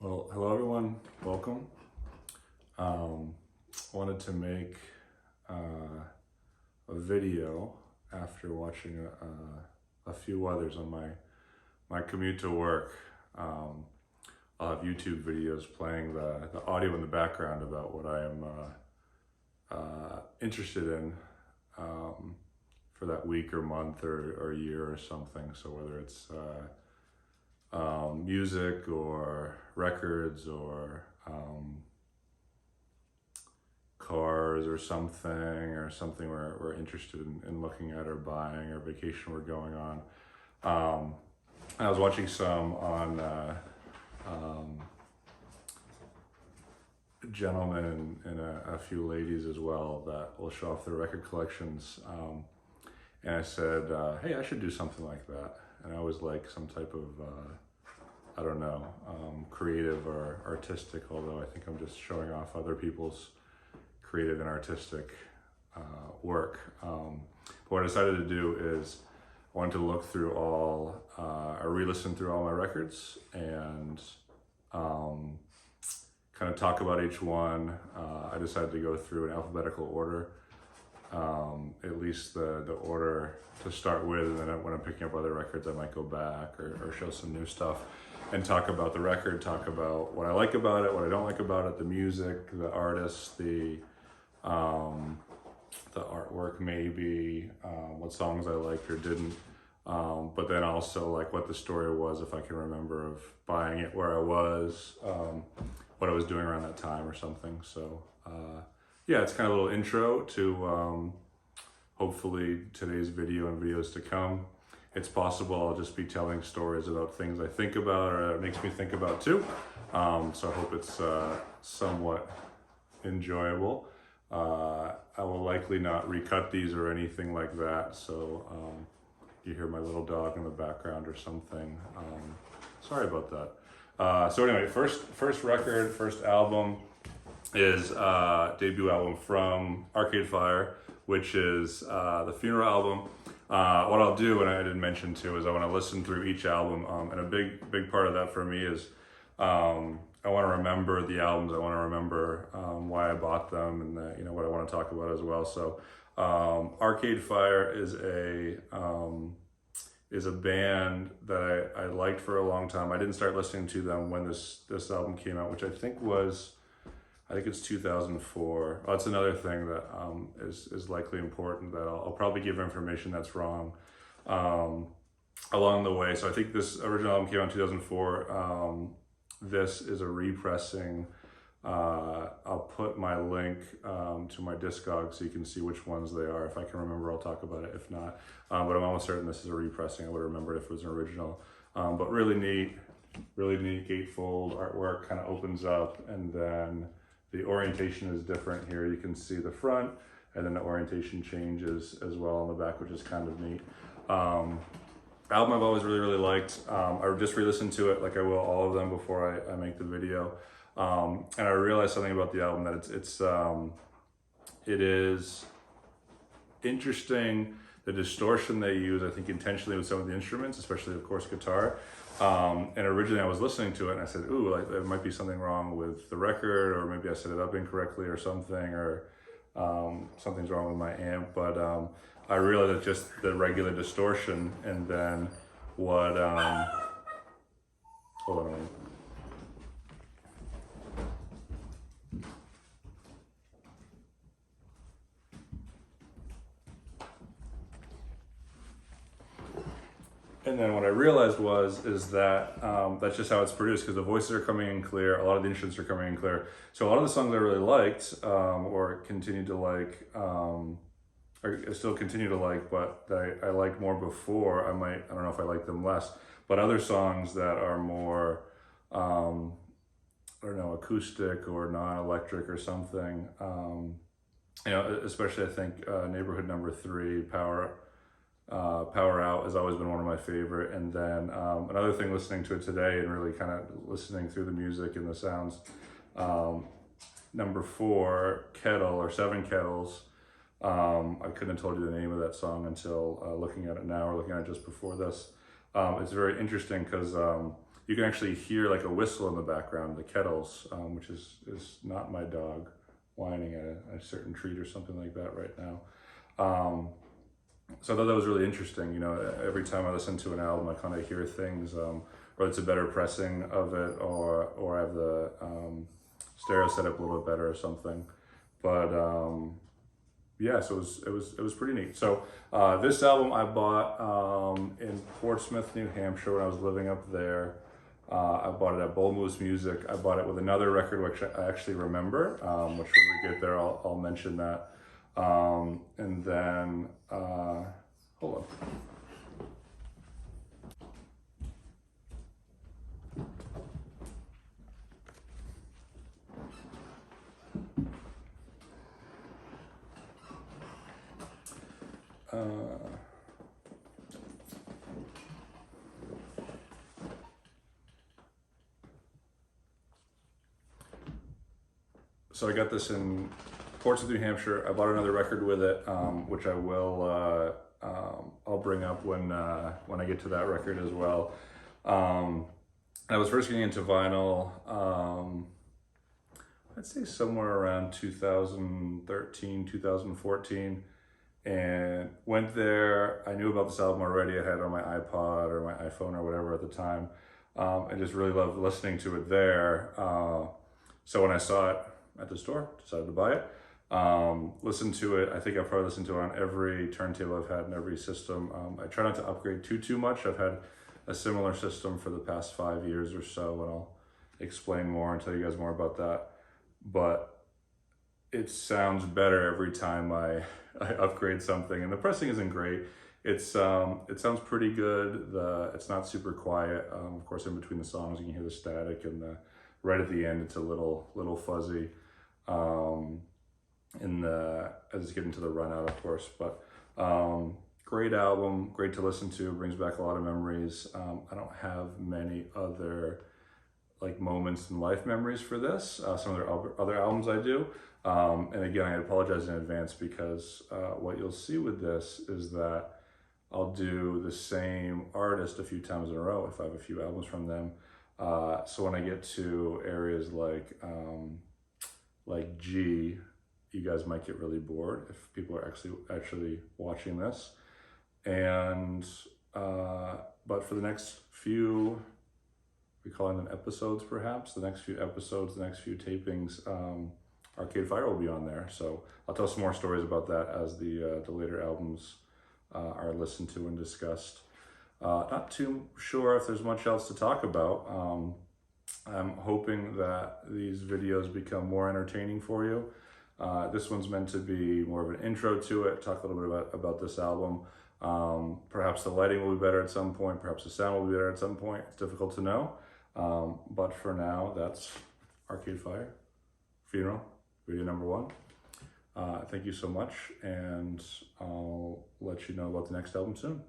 Well, hello everyone, welcome. Wanted to make a video after watching a few others on my commute to work. I'll have YouTube videos playing the audio in the background about what I am interested in for that week or month or year or something. So whether it's music or records or cars or something we're interested in looking at or buying or vacation we're going on. I was watching some on gentlemen and a few ladies as well that will show off their record collections. And I said, hey, I should do something like that. And I always like some type of, I don't know, creative or artistic, although I think I'm just showing off other people's creative and artistic work. But what I decided to do is I wanted to look through or re-listen through all my records and kind of talk about each one. I decided to go through in alphabetical order. At least the order to start with, and then when I'm picking up other records I might go back or show some new stuff and talk about the record, talk about what I like about it, what I don't like about it, the music, the artists, the artwork maybe, what songs I liked or didn't, but then also like what the story was, if I can remember, of buying it, where I was, what I was doing around that time or something. So yeah, it's kind of a little intro to hopefully today's video and videos to come. It's possible I'll just be telling stories about things I think about or it makes me think about too. So I hope it's somewhat enjoyable. I will likely not recut these or anything like that. So you hear my little dog in the background or something. Sorry about that. So anyway, first record, first album is debut album from Arcade Fire, which is the Funeral album. What I'll do, and I didn't mention too, is I want to listen through each album, and a big part of that for me is I want to remember the albums. I want to remember why I bought them, and what I want to talk about as well. So Arcade Fire is a band that I liked for a long time. I didn't start listening to them when this album came out, which I think it's 2004. Oh, that's another thing that is likely important, that I'll probably give information that's wrong along the way. So I think this original album came out in 2004. This is a repressing. I'll put my link to my Discog so you can see which ones they are. If I can remember, I'll talk about it. If not, but I'm almost certain this is a repressing. I would have remembered if it was an original. But really neat gatefold artwork. Kind of opens up, and then the orientation is different here. You can see the front, and then the orientation changes as well on the back, which is kind of neat. Album I've always really liked. I just re-listened to it like I will all of them before I make the video. And I realized something about the album, that it is interesting, the distortion they use, I think intentionally with some of the instruments, especially of course guitar. And originally I was listening to it and I said, ooh, like there might be something wrong with the record, or maybe I set it up incorrectly or something, or something's wrong with my amp. But I realized it's just the regular distortion, and then what, hold on a minute. And then what I realized is that that's just how it's produced, because the voices are coming in clear, a lot of the instruments are coming in clear. So a lot of the songs I really liked, or continued to like, or I still continue to like, but that I liked more before, I don't know if I like them less. But other songs that are more, I don't know, acoustic or non-electric or something, especially I think Neighborhood Number 3, Power Out has always been one of my favorite. And then another thing, listening to it today and really kind of listening through the music and the sounds, number 4, Kettle, or Seven Kettles. I couldn't have told you the name of that song until looking at it now, or looking at it just before this. It's very interesting because you can actually hear like a whistle in the background, the kettles, which is not my dog whining at a certain treat or something like that right now. So I thought that was really interesting. You know, every time I listen to an album, I kind of hear things, or it's a better pressing of it, or I have the stereo set up a little bit better or something. But yeah, so it was pretty neat. So this album I bought in Portsmouth, New Hampshire when I was living up there. I bought it at Bull Moose Music. I bought it with another record which I actually remember, which when we get there I'll mention that. And then hold on. So I got this in Portsmouth, New Hampshire. I bought another record with it, which I will I'll bring up when I get to that record as well. I was first getting into vinyl, I'd say somewhere around 2013, 2014, and went there. I knew about this album already. I had it on my iPod or my iPhone or whatever at the time, and just really loved listening to it there. So when I saw it at the store, decided to buy it. Listened to it. I think I've probably listened to it on every turntable I've had in every system. I try not to upgrade too much. I've had a similar system for the past 5 years or so, and I'll explain more and tell you guys more about that. But it sounds better every time I upgrade something, and the pressing isn't great. It sounds pretty good. It's not super quiet. Of course, in between the songs, you can hear the static, and right at the end, it's a little fuzzy. As it's getting to the run out, of course, but great album, great to listen to, brings back a lot of memories. I don't have many other like moments in life memories for this. Some of their other albums I do, and again, I apologize in advance because what you'll see with this is that I'll do the same artist a few times in a row if I have a few albums from them. So when I get to areas like G, you guys might get really bored if people are actually watching this. And but for the next few, we calling them episodes perhaps, the next few episodes, the next few tapings, Arcade Fire will be on there. So I'll tell some more stories about that as the later albums are listened to and discussed. Not too sure if there's much else to talk about. I'm hoping that these videos become more entertaining for you. This one's meant to be more of an intro to it, talk a little bit about this album. Perhaps the lighting will be better at some point, perhaps the sound will be better at some point. It's difficult to know. But for now, that's Arcade Fire, Funeral, video number 1. Thank you so much, and I'll let you know about the next album soon.